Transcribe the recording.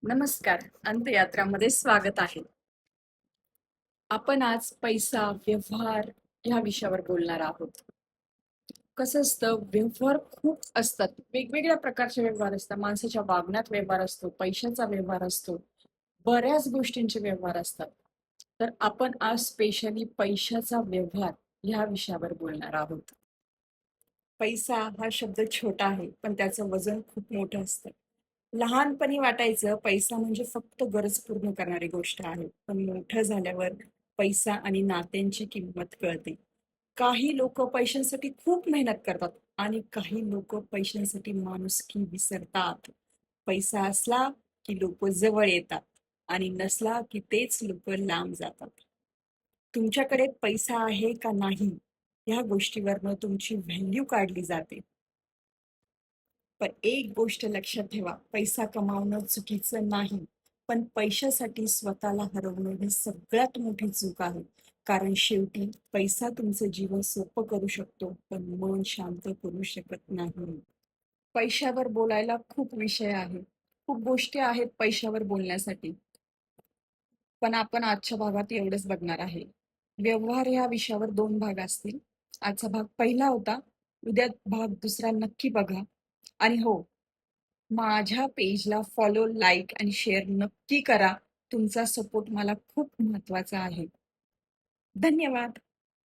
नमस्कार. अंतयात्रामध्ये स्वागत आहे. आपण आज पैसा, व्यवहार ह्या विषयावर बोलणार आहोत. कसं असतं, व्यवहार खूप असतात. वेगवेगळ्या प्रकारचे व्यवहार असतात. माणसाच्या वागण्यात व्यवहार असतो, पैशाचा व्यवहार असतो, बऱ्याच गोष्टींचे व्यवहार असतात. तर आपण आज स्पेशली पैशाचा व्यवहार ह्या विषयावर बोलणार आहोत. पैसा हा शब्द छोटा आहे, पण त्याचं वजन खूप मोठं असतं. लहानपणी वाटायचं पैसा म्हणजे फक्त गरज पूर्ण करणारी गोष्ट आहे, पण मोठं झाल्यावर पैसा आणि नात्यांची किंमत कळते. काही लोक पैशांसाठी खूप मेहनत करतात आणि काही लोक पैशांसाठी माणुसकी विसरतात. पैसा असला की लोक जवळ येतात आणि नसला की तेच लोक लांब जातात. तुमच्याकडे पैसा आहे का नाही ह्या गोष्टीवरनं तुमची व्हॅल्यू काढली जाते. पण एक गोष्ट लक्षात ठेवा, पैसा कमावणं चुकीचं नाही, पण पैशासाठी स्वतःला हरवणं ही सगळ्यात मोठी चूक आहे. कारण शेवटी पैसा तुमचं जीवन सोपं करू शकतो, पण मन शांत करू शकत नाही. पैशावर बोलायला खूप विषय आहे, खूप गोष्टी आहेत पैशावर बोलण्यासाठी, पण आपण आजच्या भागात एवढंच बघणार आहे. व्यवहार ह्या विषयावर 2 भाग असतील. आजचा भाग पहिला होता, उद्या भाग दुसरा नक्की बघा. आणि हो, माझ्या पेजला फॉलो, लाईक आणि शेअर नक्की करा. तुमचा सपोर्ट मला खूप महत्वाचा आहे. धन्यवाद.